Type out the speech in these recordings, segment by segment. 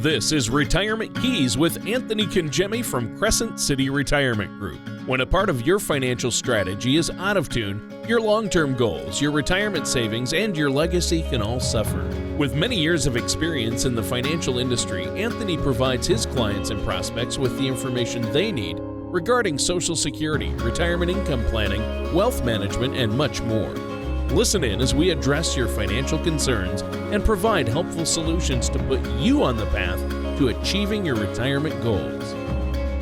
This is Retirement Keys with Anthony Kangemi from Crescent City Retirement Group. When a part of your financial strategy is out of tune, your long-term goals, your retirement savings, and your legacy can all suffer. With many years of experience in the financial industry, Anthony provides his clients and prospects with the information they need regarding Social Security, retirement income planning, wealth management, and much more. Listen in as we address your financial concerns and provide helpful solutions to put you on the path to achieving your retirement goals.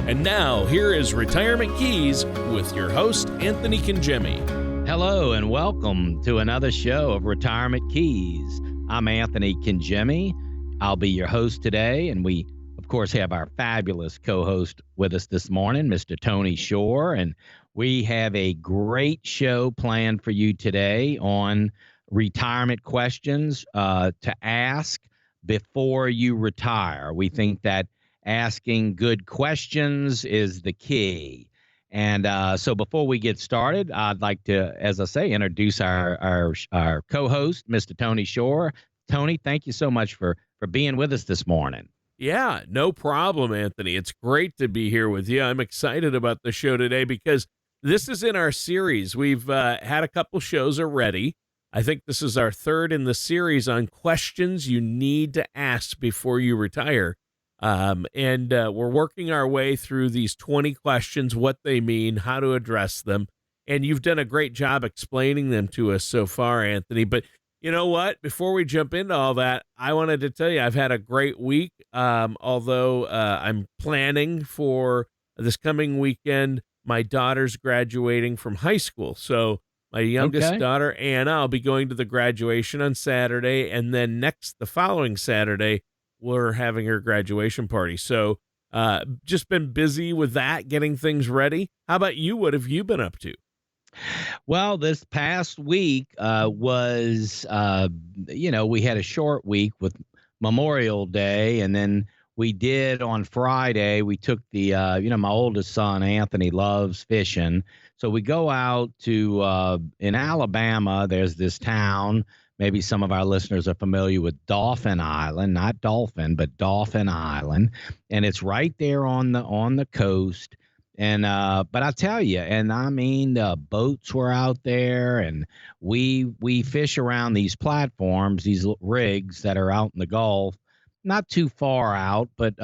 And now, here is Retirement Keys with your host, Anthony Kangemi. Hello, and welcome to another show of Retirement Keys. I'm Anthony Kangemi. I'll be your host today, and we, of course, have our fabulous co-host with us this morning, Mr. Tony Shore, and we have a great show planned for you today on retirement questions to ask before you retire. We think that asking good questions is the key. And so before we get started, I'd like to, as I say, introduce our co-host, Mr. Tony Shore. Tony, thank you so much for being with us this morning. Yeah, no problem, Anthony. It's great to be here with you. I'm excited about the show today because this is in our series. We've had a couple shows already. I think this is our third in the series on questions you need to ask before you retire. And we're working our way through these 20 questions, what they mean, how to address them. And you've done a great job explaining them to us so far, Anthony. But you know what? Before we jump into all that, I wanted to tell you I've had a great week, although I'm planning for this coming weekend. My daughter's graduating from high school. So my youngest daughter, Anna, I'll be going to the graduation on Saturday. And then the following Saturday, we're having her graduation party. So just been busy with that, getting things ready. How about you? What have you been up to? Well, this past week was, we had a short week with Memorial Day, and then we did on Friday, we took the, my oldest son, Anthony, loves fishing. So we go out to, in Alabama, there's this town, maybe some of our listeners are familiar with Dauphin Island, not Dolphin, but Dauphin Island. And it's right there on the coast. And, but I tell you, and I mean, the boats were out there, and we fish around these platforms, these rigs that are out in the Gulf. Not too far out, but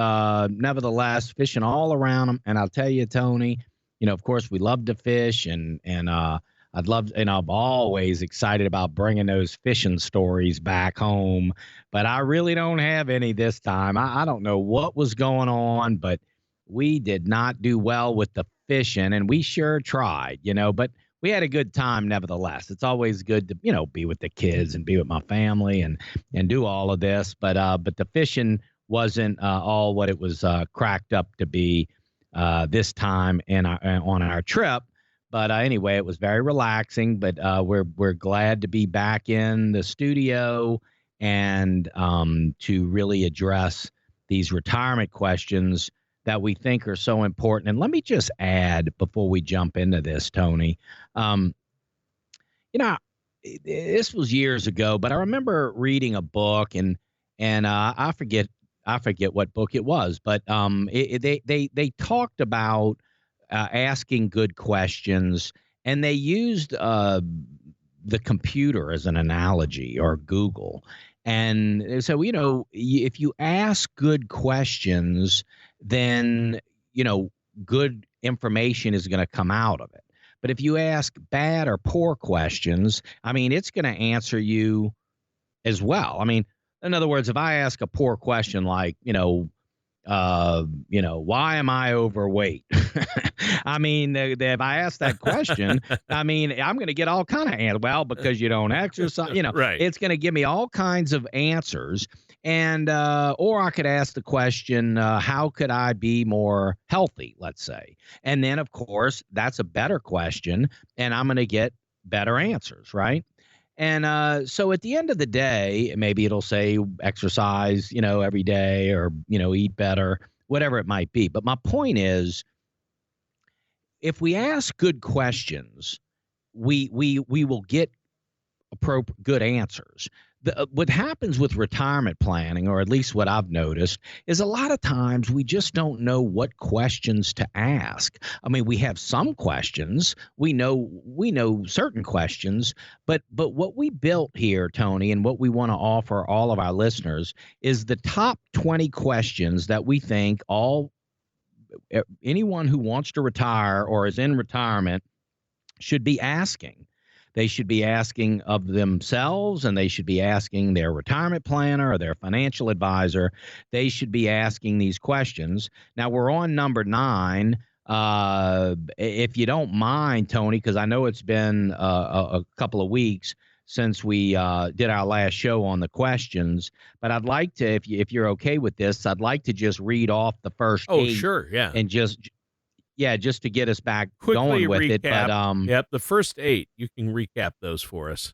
nevertheless, fishing all around them. And I'll tell you, Tony, of course, we love to fish, and I'd love, and I'm always excited about bringing those fishing stories back home. But I really don't have any this time. I don't know what was going on, but we did not do well with the fishing, and we sure tried, but we had a good time nevertheless. It's always good to, be with the kids and be with my family and do all of this. But the fishing wasn't all what it was cracked up to be this time on our trip. But anyway, it was very relaxing. But we're glad to be back in the studio and to really address these retirement questions that we think are so important. And let me just add before we jump into this, Tony, this was years ago, but I remember reading a book and I forget what book it was, but they talked about asking good questions, and they used the computer as an analogy, or Google. And so, if you ask good questions, then, good information is going to come out of it. But if you ask bad or poor questions, it's going to answer you as well. In other words, if I ask a poor question like, why am I overweight? If I ask that question, I'm going to get all kind of answers. Well, because you don't exercise, Right. It's going to give me all kinds of answers. And, or I could ask the question, how could I be more healthy, let's say? And then, of course, that's a better question, and I'm going to get better answers, right? And so at the end of the day, maybe it'll say exercise, every day, or, eat better, whatever it might be. But my point is, if we ask good questions, we will get good answers. what happens with retirement planning, or at least what I've noticed, is a lot of times we just don't know what questions to ask. I mean, we have some questions, we know certain questions, but what we built here, Tony, and what we want to offer all of our listeners is the top 20 questions that we think anyone who wants to retire or is in retirement should be asking. They should be asking of themselves, and they should be asking their retirement planner or their financial advisor. They should be asking these questions. Now, we're on number 9. If you don't mind, Tony, because I know it's been a couple of weeks since we did our last show on the questions, but I'd like to, if you're okay with this, I'd like to just read off the first Oh, 8 sure. Yeah. and just to get us back Quickly going with recap. it. But Yep. The first 8, you can recap those for us.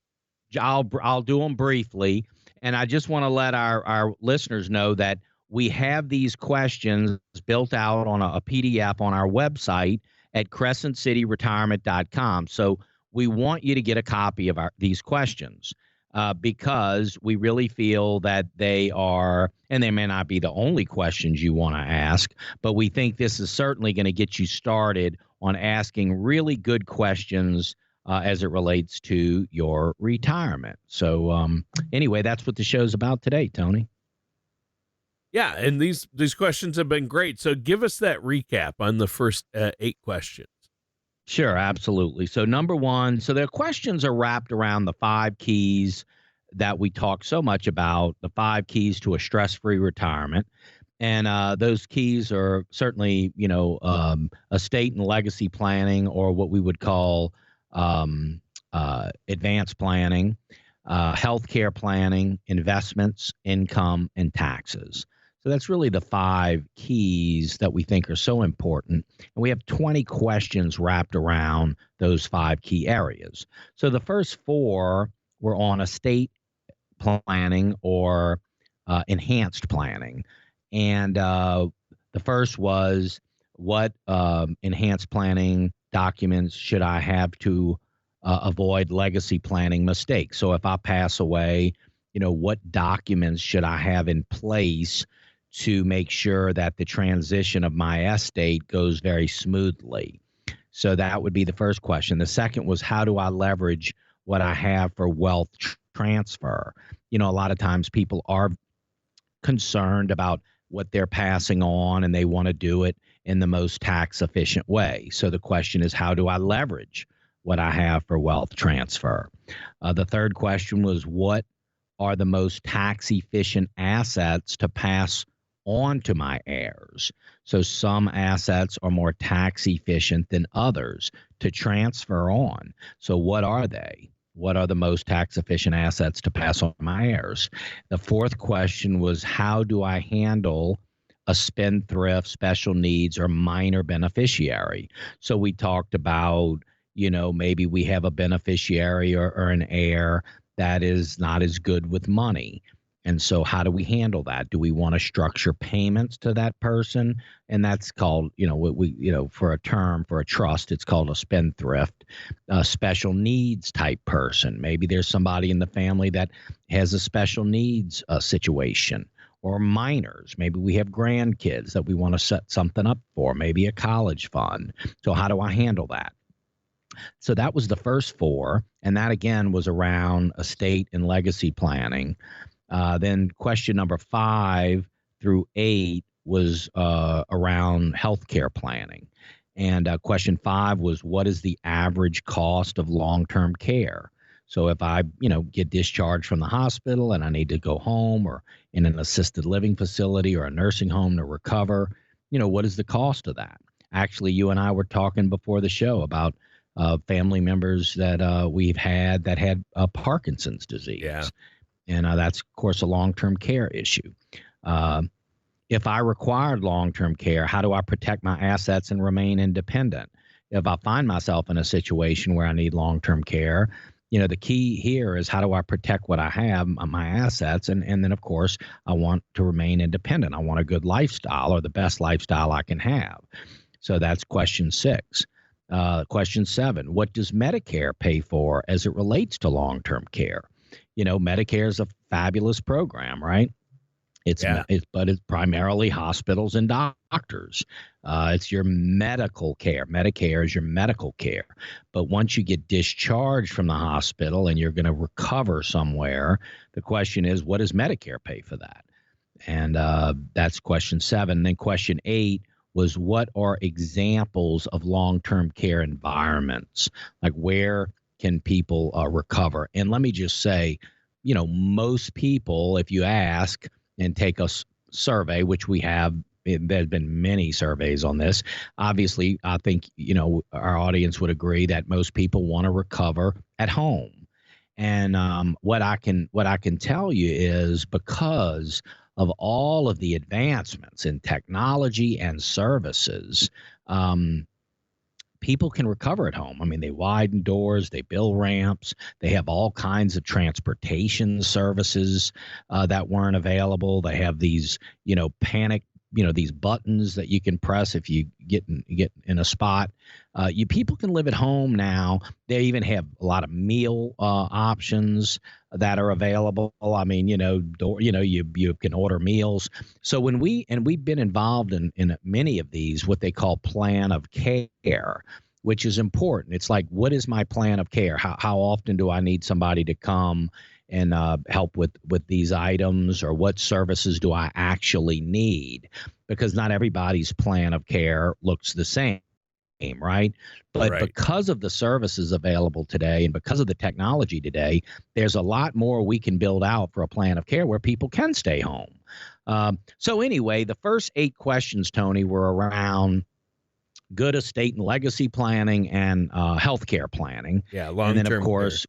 I'll do them briefly, and I just want to let our listeners know that we have these questions built out on a PDF on our website at crescentcityretirement.com. So we want you to get a copy of these questions because we really feel that they are, and they may not be the only questions you want to ask, but we think this is certainly going to get you started on asking really good questions as it relates to your retirement. So anyway, that's what the show's about today, Tony. Yeah, and these questions have been great. So give us that recap on the first 8 questions. Sure, absolutely. So number 1, so their questions are wrapped around the 5 keys that we talk so much about, the 5 keys to a stress-free retirement. And those keys are certainly, estate and legacy planning, or what we would call advanced planning, healthcare planning, investments, income, and taxes. So that's really the 5 keys that we think are so important. And we have 20 questions wrapped around those 5 key areas. So the first 4 were on estate planning or enhanced planning. And the first was, what enhanced planning documents should I have to avoid legacy planning mistakes? So if I pass away, what documents should I have in place to make sure that the transition of my estate goes very smoothly? So that would be the first question. The second was, how do I leverage what I have for wealth transfer? A lot of times people are concerned about what they're passing on, and they want to do it in the most tax efficient way. So the question is, how do I leverage what I have for wealth transfer? The third question was, what are the most tax efficient assets to pass on to my heirs? So some assets are more tax efficient than others to transfer on. So what are they? What are the most tax efficient assets to pass on to my heirs? The fourth question was, how do I handle a spendthrift, special needs, or minor beneficiary? So we talked about, maybe we have a beneficiary or an heir that is not as good with money. And so how do we handle that? Do we want to structure payments to that person? And that's called, for a term, for a trust, it's called a spendthrift, a special needs type person. Maybe there's somebody in the family that has a special needs situation, or minors. Maybe we have grandkids that we want to set something up for, maybe a college fund. So how do I handle that? So that was the first 4. And that, again, was around estate and legacy planning. Then question number 5 through 8 was around healthcare planning. And question 5 was, what is the average cost of long-term care? So if I, get discharged from the hospital and I need to go home, or in an assisted living facility or a nursing home to recover, what is the cost of that? Actually, you and I were talking before the show about family members that we've had that had Parkinson's disease. Yeah. And that's, of course, a long-term care issue. If I required long-term care, how do I protect my assets and remain independent? If I find myself in a situation where I need long-term care, the key here is, how do I protect what I have, my assets? And then, of course, I want to remain independent. I want a good lifestyle, or the best lifestyle I can have. So that's question 6. Question 7, what does Medicare pay for as it relates to long-term care? Medicare is a fabulous program, right? Yeah. But it's primarily hospitals and doctors. It's your medical care. Medicare is your medical care. But once you get discharged from the hospital and you're going to recover somewhere, the question is, what does Medicare pay for that? And that's question 7. Then question 8 was, what are examples of long-term care environments? Like, where can people recover? And let me just say, most people, if you ask and take a survey, which we have, there's been many surveys on this. Obviously, I think, our audience would agree that most people want to recover at home. And what I can tell you is, because of all of the advancements in technology and services, people can recover at home. I mean, they widen doors, they build ramps, they have all kinds of transportation services that weren't available. They have these, panic, these buttons that you can press if you get in a spot. People can live at home now. They even have a lot of meal options that are available. I mean, you can order meals. So we've been involved in many of these, what they call plan of care, which is important. It's like, what is my plan of care? How often do I need somebody to come and help with these items, or what services do I actually need? Because not everybody's plan of care looks the same, right? But Right. because of the services available today and because of the technology today, there's a lot more we can build out for a plan of care where people can stay home. So anyway, the first 8 questions, Tony, were around good estate and legacy planning and healthcare planning. Yeah. And then, of Long-term care. course,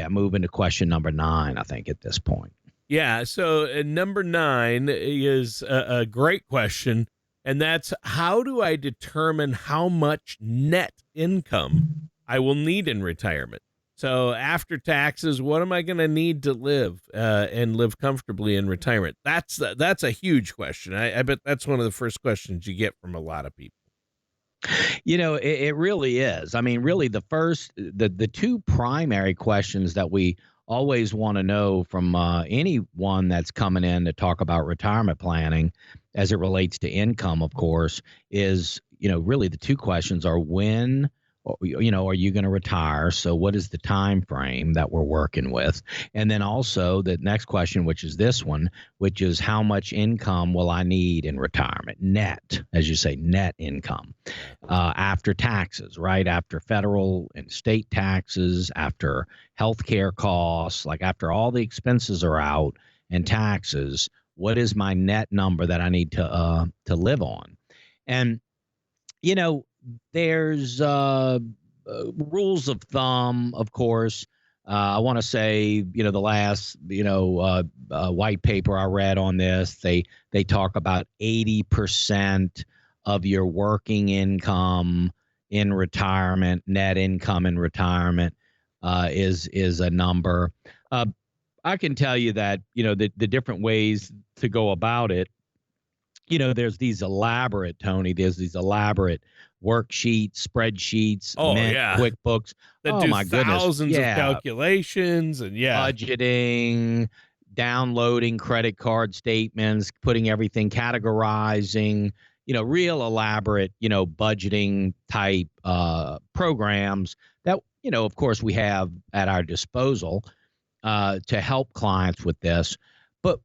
moving to question number 9, I think, at this point. Yeah. So number 9 is a great question. And that's, how do I determine how much net income I will need in retirement? So after taxes, what am I going to need to live and live comfortably in retirement? That's a huge question. I bet that's one of the first questions you get from a lot of people. It really is. I mean, really, the 2 primary questions that we always want to know from anyone that's coming in to talk about retirement planning, as it relates to income, of course, is, really the 2 questions are, when, are you going to retire? So what is the time frame that we're working with? And then also the next question, which is this one, which is, how much income will I need in retirement? Net, as you say, net income, after taxes, right? After federal and state taxes, after healthcare costs, like after all the expenses are out and taxes, what is my net number that I need to live on? And, there's rules of thumb, of course. I want to say, the last, white paper I read on this, they talk about 80% of your working income in retirement, net income in retirement, is a number. I can tell you that, the different ways to go about it. There's these elaborate, Tony, there's these elaborate worksheets, spreadsheets, Oh, Mint, yeah. QuickBooks. That Oh do my goodness. thousands of Yeah. calculations, and Budgeting, downloading credit card statements, putting everything, categorizing, real elaborate, budgeting type programs that, of course, we have at our disposal to help clients with this. But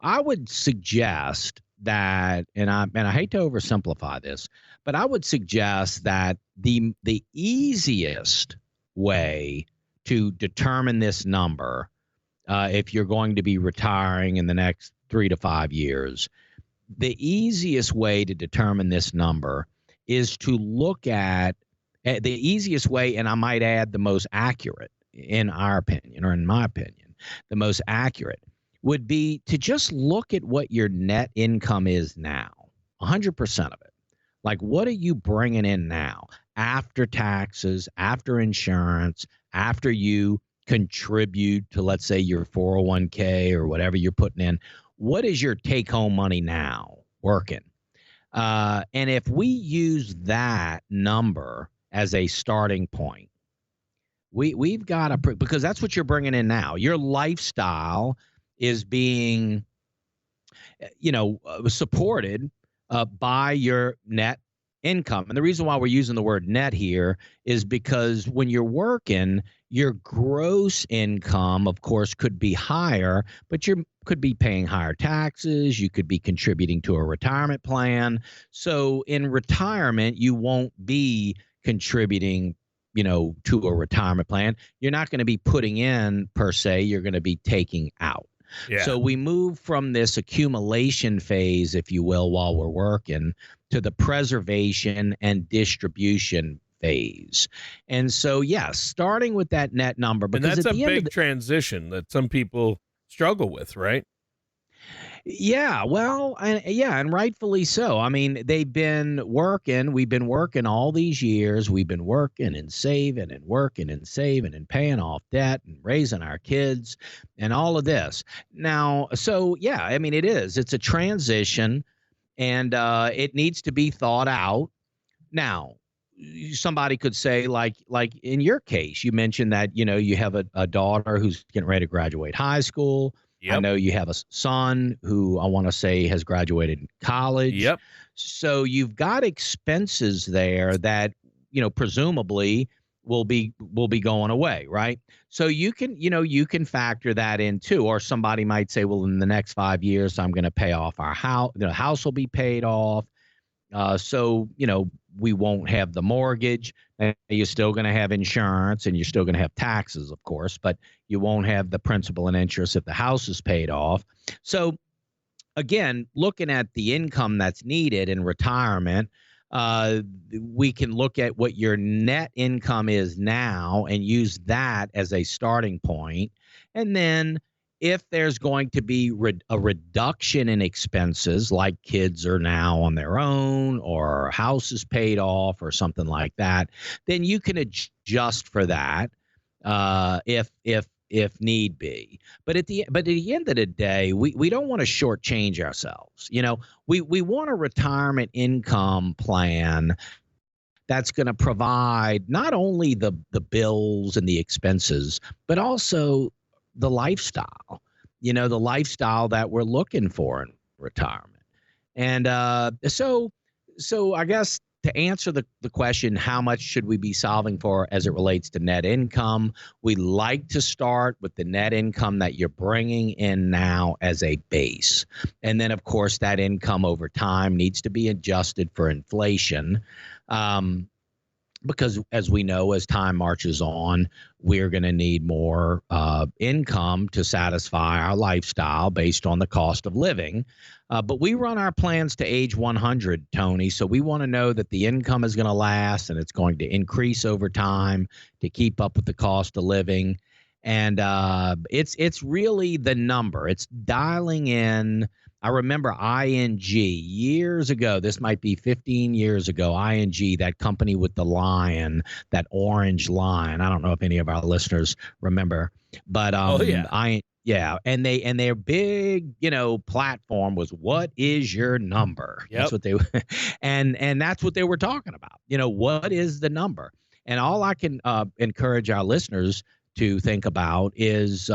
I would suggest that, and I hate to oversimplify this, but I would suggest that the easiest way to determine this number, if you're going to be retiring in the next 3 to 5 years, the easiest way to determine this number is to look at the easiest way, and I might add the most accurate, in our opinion, or in my opinion, the most accurate would be to just look at what your net income is now, 100% of it. Like, what are you bringing in now after taxes, after insurance, after you contribute to, let's say, your 401k or whatever you're putting in? What is your take home money now working? And if we use that number as a starting point, we've got to, because that's what you're bringing in now. Your lifestyle is being, supported by your net income. And the reason why we're using the word net here is because when you're working, your gross income, of course, could be higher, but you could be paying higher taxes. You could be contributing to a retirement plan. So in retirement, you won't be contributing, to a retirement plan. You're not going to be putting in per se. You're going to be taking out. Yeah. So we move from this accumulation phase, if you will, while we're working, to the preservation and distribution phase. And so, yes, starting with that net number, And because that's at a the end of big transition that some people struggle with, right? yeah, well, and rightfully so. I mean, they've been working. We've been working all these years. We've been working and saving and working and saving and paying off debt and raising our kids and all of this. Now, so yeah, I mean, it is. It's a transition, and it needs to be thought out. Now, somebody could say, like in your case, you mentioned that you have a daughter who's getting ready to graduate high school. I Yep. know you have a son who I want to say has graduated college. Yep. So you've got expenses there that presumably will be going away, right? So you can factor that in too. Or somebody might say, well, in the next 5 years, I'm going to pay off our house. The house will be paid off. So, we won't have the mortgage. And you're still going to have insurance and you're still going to have taxes, of course, but you won't have the principal and interest if the house is paid off. So, again, looking at the income that's needed in retirement, we can look at what your net income is now and use that as a starting point. And then if there's going to be a reduction in expenses, like kids are now on their own or house is paid off or something like that, then you can adjust for that if need be. But at the end of the day, we don't want to shortchange ourselves. We want a retirement income plan that's going to provide not only the bills and the expenses, but also the lifestyle, the lifestyle that we're looking for in retirement. And so I guess to answer the question, how much should we be solving for as it relates to net income? We like to start with the net income that you're bringing in now as a base. And then, of course, that income over time needs to be adjusted for inflation. Because as we know, as time marches on, we're going to need more income to satisfy our lifestyle based on the cost of living. But we run our plans to age 100, Tony. So we want to know that the income is going to last and it's going to increase over time to keep up with the cost of living. And it's really the number. It's dialing in. I remember ING years ago. This might be 15 years ago. ING, that company with the lion, that orange lion. I don't know if any of our listeners remember, but Oh, yeah. yeah, and their big platform was, what is your number? Yep. That's what they and that's what they were talking about. What is the number? And all I can encourage our listeners to think about is,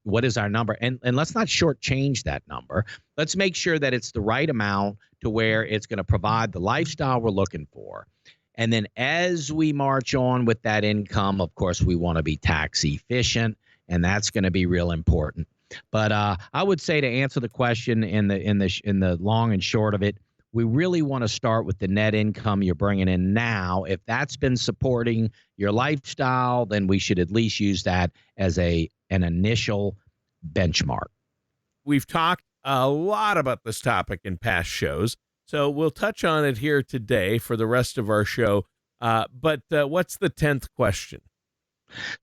what is our number? And let's not shortchange that number. Let's make sure that it's the right amount to where it's going to provide the lifestyle we're looking for. And then as we march on with that income, of course, we want to be tax efficient, and that's going to be real important. But I would say, to answer the question in the long and short of it, we really want to start with the net income you're bringing in now. If that's been supporting your lifestyle, then we should at least use that as an initial benchmark. We've talked a lot about this topic in past shows, so we'll touch on it here today for the rest of our show. But what's the 10th question?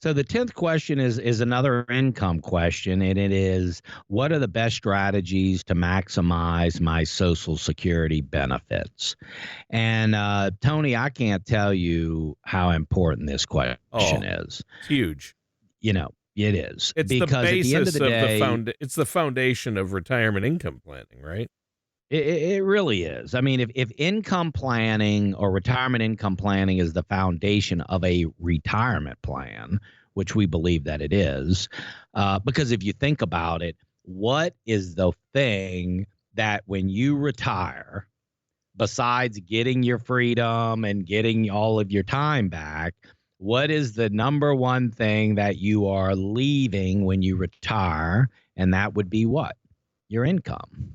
So the 10th question is another income question, and it is, what are the best strategies to maximize my Social Security benefits? And Tony, I can't tell you how important this question is. It's huge. It is. It's because the basis at the end of the day, it's the foundation of retirement income planning, right? It really is. I mean, if income planning or retirement income planning is the foundation of a retirement plan, which we believe that it is, because if you think about it, what is the thing that when you retire, besides getting your freedom and getting all of your time back, what is the number one thing that you are leaving when you retire? And that would be what? Your income.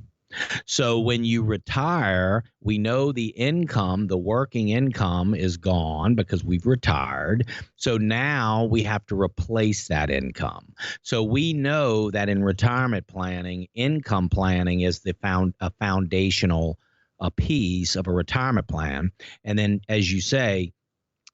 So when you retire, we know the income, the working income is gone because we've retired. So now we have to replace that income. So we know that in retirement planning, income planning is a foundational a piece of a retirement plan. And then, as you say,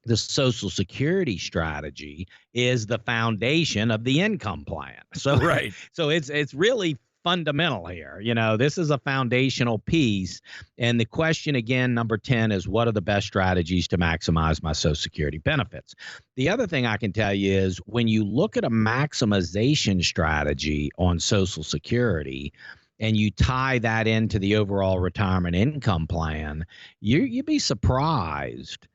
the Social Security strategy is the foundation of the income plan. So, Right. so it's really fundamental here. You know, this is a foundational piece. And the question again, number 10, is what are the best strategies to maximize my Social Security benefits? The other thing I can tell you is when you look at a maximization strategy on Social Security, and you tie that into the overall retirement income plan, you'd be surprised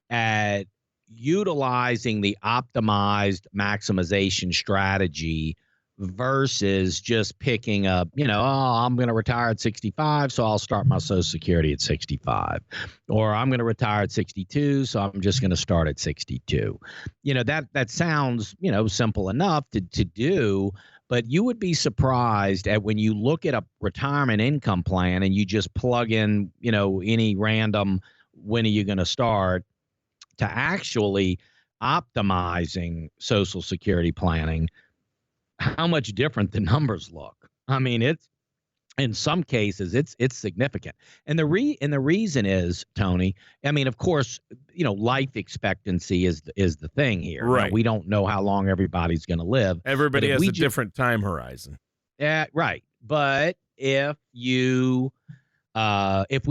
at utilizing the optimized maximization strategy versus just picking up, I'm going to retire at 65, so I'll start my Social Security at 65. Or I'm going to retire at 62, so I'm just going to start at 62. That sounds, simple enough to do, but you would be surprised at when you look at a retirement income plan and you just plug in, any random, when are you going to start, to actually optimizing Social Security planning, how much different the numbers look. I mean, it's in some cases it's significant. And the reason is, Tony, I mean, of course, life expectancy is the thing here. Right. Now, we don't know how long everybody's going to live. Everybody has a different time horizon. Right. But if we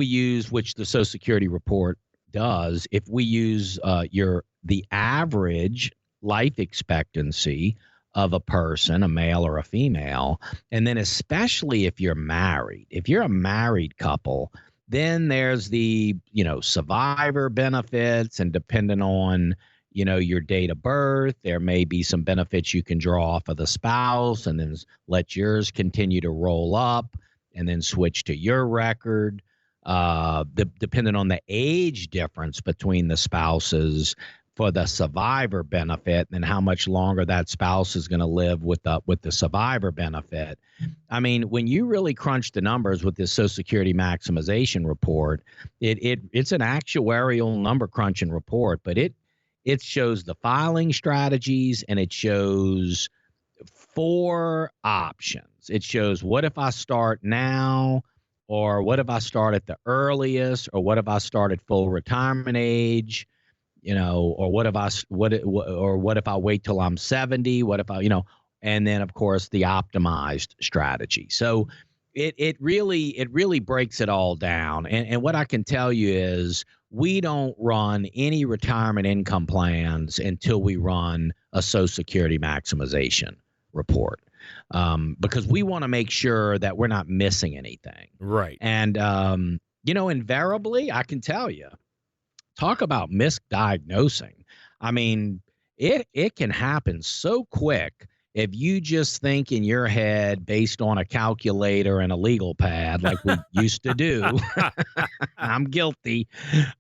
use, which the Social Security report does, if we use the average life expectancy of a person, a male or a female, and then especially if you're a married couple, then there's the survivor benefits, and depending on your date of birth, there may be some benefits you can draw off of the spouse, and then let yours continue to roll up and then switch to your record. Depending on the age difference between the spouses for the survivor benefit and how much longer that spouse is going to live with the survivor benefit. I mean, when you really crunch the numbers with this Social Security maximization report, it's an actuarial number crunching report, but it shows the filing strategies, and it shows 4 options. It shows what if I start now, or what if I start at the earliest, or what if I start at full retirement age, or what if I wait till I'm 70? What if and then of course the optimized strategy. So it really breaks it all down. And what I can tell you is we don't run any retirement income plans until we run a Social Security maximization report. Because we want to make sure that we're not missing anything. Right. And, invariably, I can tell you, talk about misdiagnosing. I mean, it can happen so quick if you just think in your head based on a calculator and a legal pad like we used to do. I'm guilty.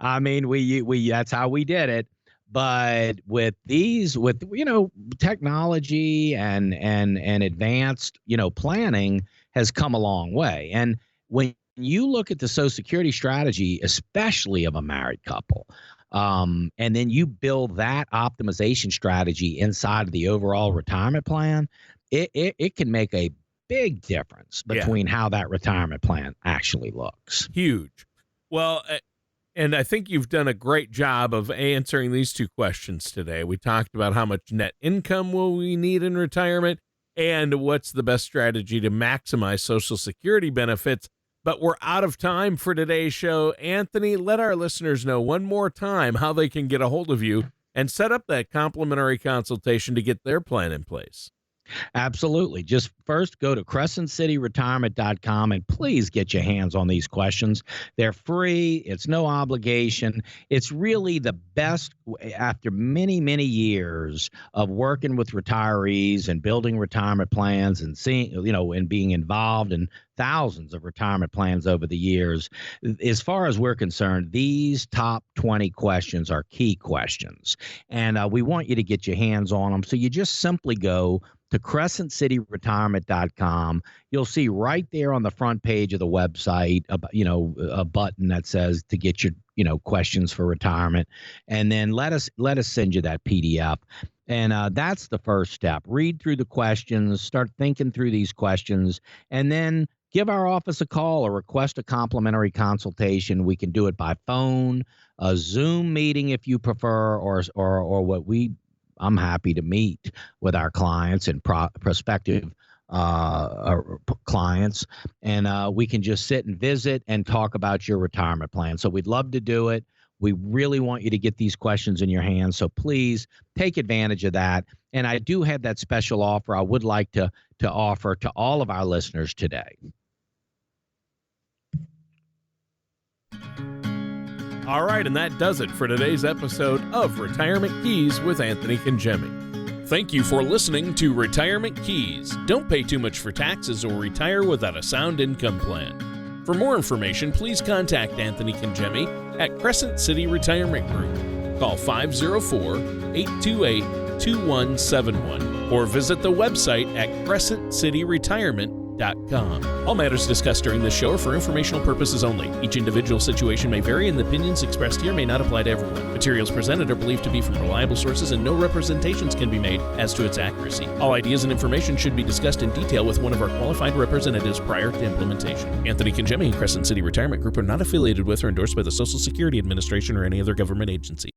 I mean, we that's how we did it. But with technology and advanced, planning has come a long way. And when you look at the Social Security strategy, especially of a married couple, and then you build that optimization strategy inside of the overall retirement plan, it can make a big difference between how that retirement plan actually looks. Huge. Well, and I think you've done a great job of answering these 2 questions today. We talked about how much net income will we need in retirement and what's the best strategy to maximize Social Security benefits. But we're out of time for today's show. Anthony, let our listeners know one more time how they can get a hold of you and set up that complimentary consultation to get their plan in place. Absolutely. Just first go to crescentcityretirement.com and please get your hands on these questions. They're free, it's no obligation. It's really the best after many, many years of working with retirees and building retirement plans and seeing, and being involved in thousands of retirement plans over the years. As far as we're concerned, these top 20 questions are key questions. And we want you to get your hands on them. So you just simply go to crescentcityretirement.com. You'll see right there on the front page of the website, a button that says to get your, questions for retirement. And then let us send you that PDF. And that's the first step. Read through the questions, start thinking through these questions, and then give our office a call or request a complimentary consultation. We can do it by phone, a Zoom meeting if you prefer, or I'm happy to meet with our clients and prospective clients, and we can just sit and visit and talk about your retirement plan. So we'd love to do it. We really want you to get these questions in your hands. So please take advantage of that. And I do have that special offer I would like to offer to all of our listeners today. All right, and that does it for today's episode of Retirement Keys with Anthony Congemi. Thank you for listening to Retirement Keys. Don't pay too much for taxes or retire without a sound income plan. For more information, please contact Anthony Congemi at Crescent City Retirement Group. Call 504-828-2171 or visit the website at crescentcityretirement.com. All matters discussed during this show are for informational purposes only. Each individual situation may vary, and the opinions expressed here may not apply to everyone. Materials presented are believed to be from reliable sources, and no representations can be made as to its accuracy. All ideas and information should be discussed in detail with one of our qualified representatives prior to implementation. Anthony Congemi and Crescent City Retirement Group are not affiliated with or endorsed by the Social Security Administration or any other government agency.